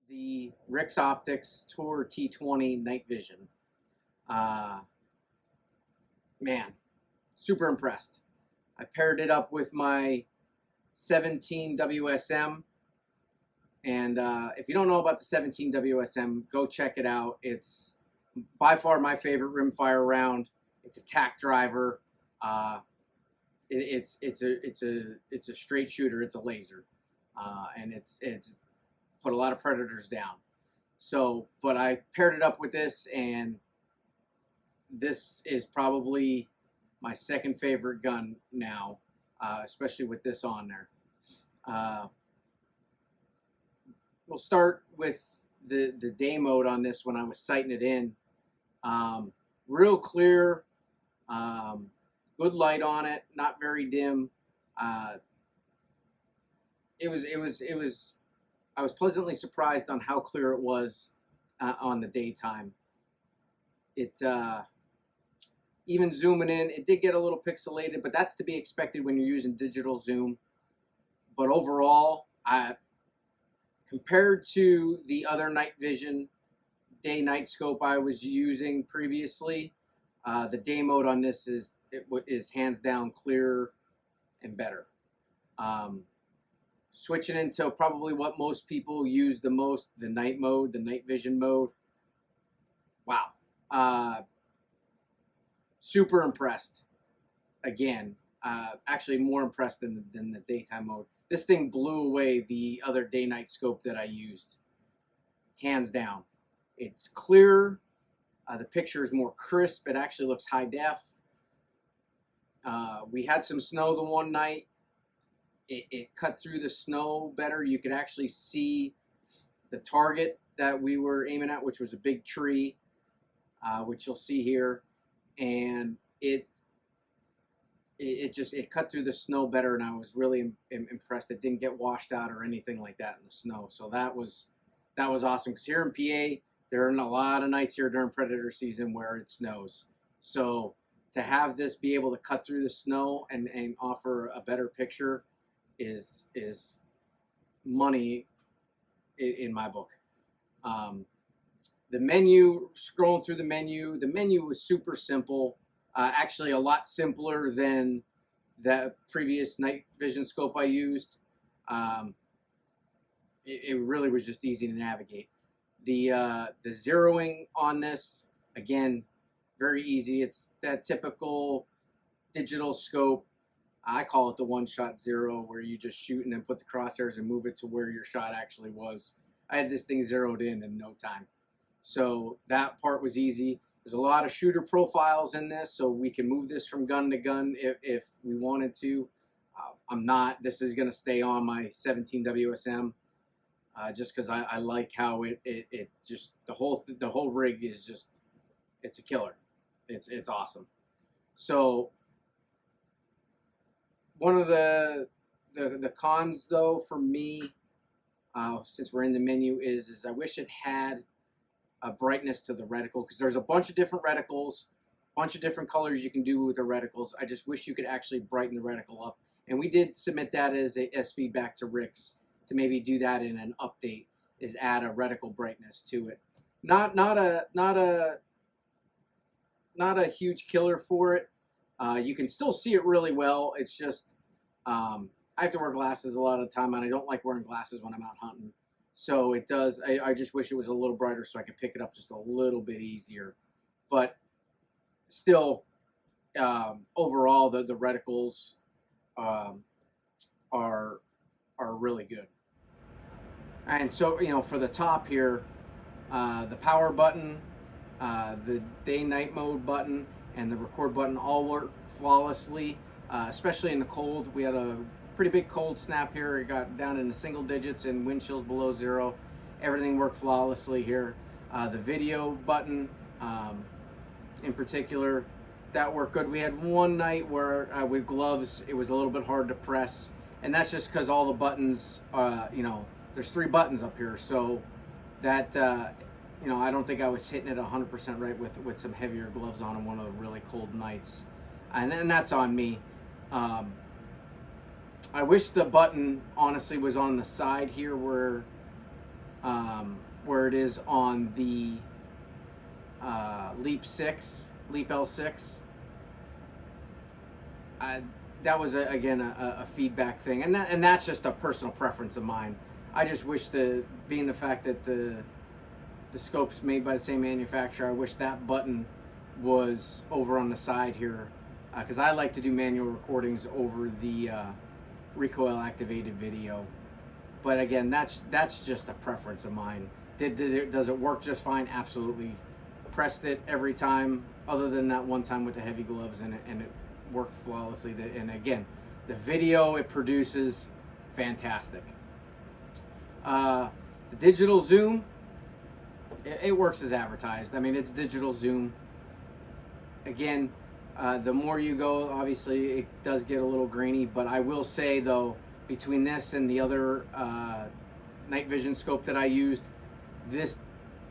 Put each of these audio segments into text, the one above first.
the Rix Optics Tourer T20 night vision. Uh, Man, super impressed. I paired it up with my 17 WSM, and if you don't know about the 17 WSM, go check it out. It's by far my favorite rimfire round. It's a tack driver. It's a straight shooter. It's a laser, and it's put a lot of predators down. So, but I paired it up with this, and this is probably my second favorite gun now, especially with this on there. We'll start with the day mode on this when I was sighting it in. Real clear, good light on it, not very dim. It was. I was pleasantly surprised on how clear it was on the daytime. It even zooming in, it did get a little pixelated, but that's to be expected when you're using digital zoom. But overall, compared to the other night vision day-night scope I was using previously, the day mode on this is hands down clearer and better. Switching into probably what most people use the most, the night mode, the night vision mode. Wow. Super impressed. Again, actually more impressed than the daytime mode. This thing blew away the other day-night scope that I used. Hands down. It's clearer. The picture is more crisp. It actually looks high def. We had some snow the one night. It cut through the snow better. You could actually see the target that we were aiming at, which was a big tree, which you'll see here. And it cut through the snow better, and I was really impressed. It didn't get washed out or anything like that in the snow. So that was awesome. Because here in PA, there are a lot of nights here during predator season where it snows. So to have this be able to cut through the snow and offer a better picture is money in my book. The menu, scrolling through the menu was super simple. Actually, a lot simpler than the previous night vision scope I used. It really was just easy to navigate. The zeroing on this, again, very easy. It's that typical digital scope. I call it the one-shot zero, where you just shoot and then put the crosshairs and move it to where your shot actually was. I had this thing zeroed in no time. So that part was easy. There's a lot of shooter profiles in this, so we can move this from gun to gun if we wanted to. I'm not. This is going to stay on my 17 WSM just because I like how it just, the whole rig is just, it's a killer. It's awesome. So one of the cons, though, for me, since we're in the menu, is I wish it had a brightness to the reticle, because there's a bunch of different reticles, bunch of different colors you can do with the reticles. I just wish you could actually brighten the reticle up, and we did submit that as feedback to Rix to maybe do that in an update, is add a reticle brightness to it. Not a huge killer for it. You can still see it really well. It's just I have to wear glasses a lot of the time, and I don't like wearing glasses when I'm out hunting. So it does. I just wish it was a little brighter so I could pick it up just a little bit easier. But still, overall, the reticles are really good. And so, for the top here, the power button, the day-night mode button, and the record button all work flawlessly, especially in the cold. We had a pretty big cold snap here. It got down into single digits and wind chills below zero. Everything worked flawlessly here. The video button in particular, that worked good. We had one night where with gloves it was a little bit hard to press, and that's just because all the buttons, there's 3 buttons up here, so that I don't think I was hitting it 100% right with some heavier gloves on one of the really cold nights, and that's on me. I wish the button honestly was on the side here where where it is on the Leap L6. That was again a feedback thing, and that's just a personal preference of mine. I just wish being the fact that the scope's made by the same manufacturer, I wish that button was over on the side here, because I like to do manual recordings over the recoil activated video. But again, that's just a preference of mine. Does it work just fine? Absolutely. Pressed it every time, other than that one time with the heavy gloves, and it worked flawlessly. And again, the video it produces, fantastic. The digital zoom, it works as advertised. I mean, it's digital zoom. Again, the more you go, obviously it does get a little grainy, but I will say though, between this and the other night vision scope that I used, this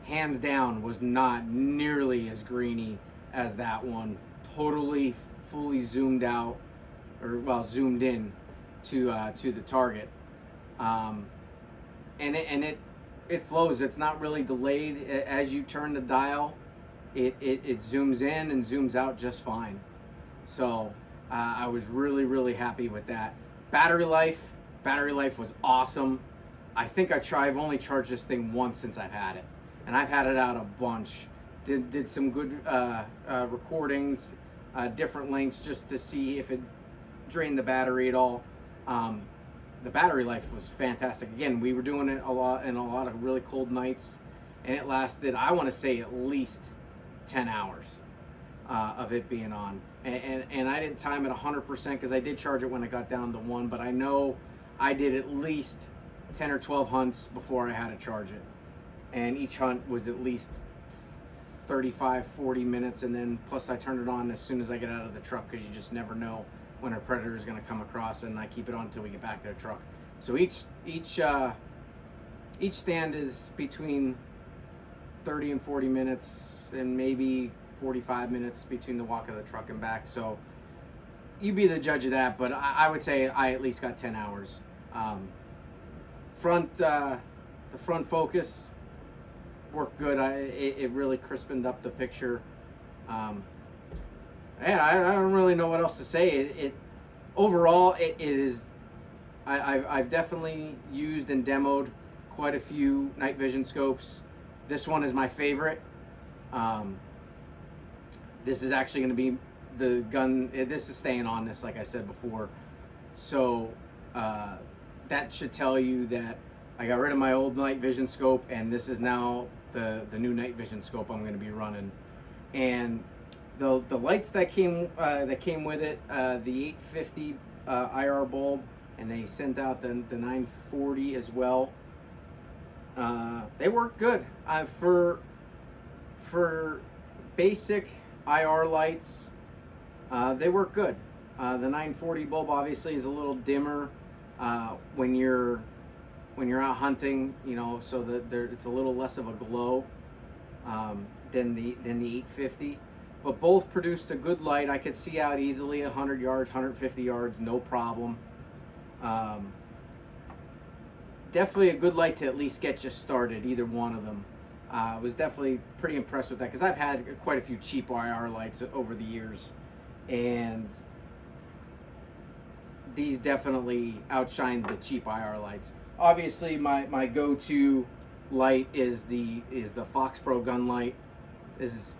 hands down was not nearly as grainy as that one. Totally fully zoomed out, or well, zoomed in to the target, and it flows. It's not really delayed. As you turn the dial, it zooms in and zooms out just fine. So I was really happy with that. Battery life was awesome. I think I've only charged this thing once since I've had it, and I've had it out a bunch. Did some good recordings, different lengths, just to see if it drained the battery at all. The battery life was fantastic. Again, we were doing it a lot in a lot of really cold nights, and it lasted, I want to say, at least 10 hours of it being on. And I didn't time it 100% because I did charge it when it got down to 1, but I know I did at least 10 or 12 hunts before I had to charge it. And each hunt was at least 35-40 minutes, and then plus I turned it on as soon as I get out of the truck, because you just never know when a predator is going to come across, and I keep it on until we get back to the truck. So each stand is between 30 and 40 minutes, and maybe 45 minutes between the walk of the truck and back. So you be the judge of that, but I would say I at least got 10 hours. The front focus worked good. It really crispened up the picture. Yeah, I don't really know what else to say. Overall, it is. I've definitely used and demoed quite a few night vision scopes. This one is my favorite. This is actually going to be the gun. This is staying on this, like I said before. So that should tell you that I got rid of my old night vision scope, and this is now the new night vision scope I'm going to be running. And the lights that came with it, the 850 IR bulb, and they sent out the 940 as well. They work good for basic IR lights. They work good. The 940 bulb obviously is a little dimmer when you're out hunting, you know, so that it's a little less of a glow than the 850. But both produced a good light. I could see out easily 100 yards, 150 yards, no problem. Definitely a good light to at least get you started, either one of them. I was definitely pretty impressed with that, because I've had quite a few cheap IR lights over the years, and these definitely outshined the cheap IR lights. Obviously, my go-to light is the Fox Pro gun light. This is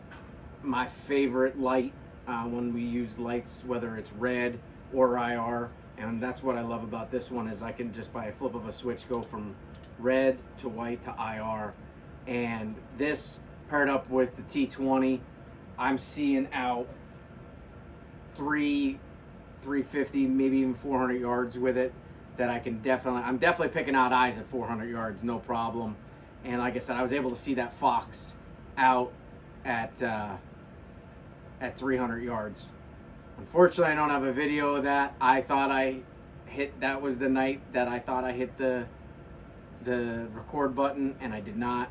my favorite light when we use lights, whether it's red or IR. And that's what I love about this one, is I can just by a flip of a switch go from red to white to IR. And this paired up with the T20, I'm seeing out 350, maybe even 400 yards with it, that I'm definitely picking out eyes at 400 yards, no problem. And like I said, I was able to see that fox out at 300 yards. Unfortunately, I don't have a video of that. I thought that was the night that I thought I hit the record button, and I did not.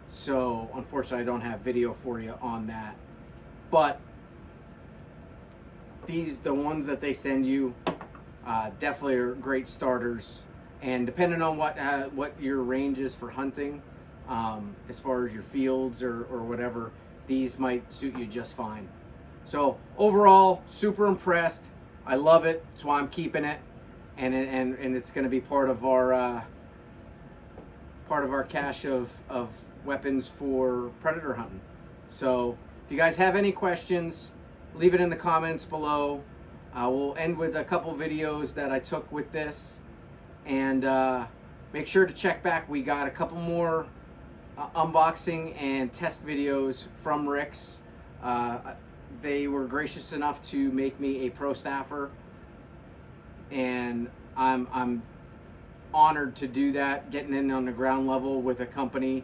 So unfortunately, I don't have video for you on that. But the ones that they send you, definitely are great starters. And depending on what your range is for hunting, as far as your fields or whatever, these might suit you just fine. So overall, super impressed. I love it. That's why I'm keeping it, and it's going to be part of our cache of weapons for predator hunting. So if you guys have any questions, leave it in the comments below. We'll end with a couple videos that I took with this, and make sure to check back. We got a couple more unboxing and test videos from Rix. They were gracious enough to make me a pro staffer, and I'm honored to do that, getting in on the ground level with a company.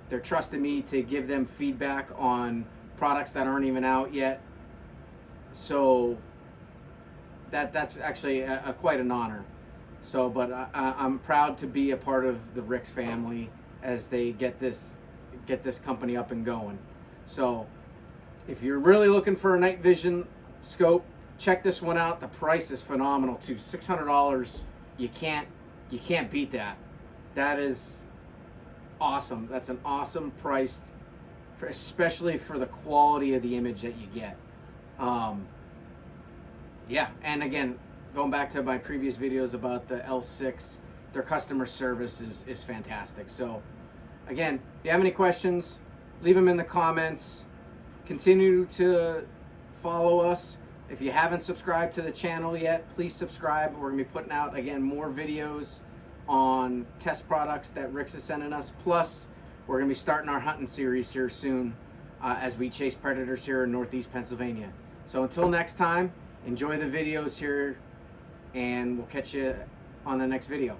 They're trusting me to give them feedback on products that aren't even out yet. So that's actually quite an honor. So, but I'm proud to be a part of the Rix family as they get this company up and going. So if you're really looking for a night vision scope, check this one out. The price is phenomenal too. $600. You can't beat that. That is awesome. That's an awesome price, especially for the quality of the image that you get. Yeah, and again, going back to my previous videos about the L6, their customer service is fantastic. So again, if you have any questions, leave them in the comments. Continue to follow us. If you haven't subscribed to the channel yet, please subscribe. We're going to be putting out, again, more videos on test products that Rix is sending us. Plus, we're going to be starting our hunting series here soon as we chase predators here in Northeast Pennsylvania. So until next time, enjoy the videos here, and we'll catch you on the next video.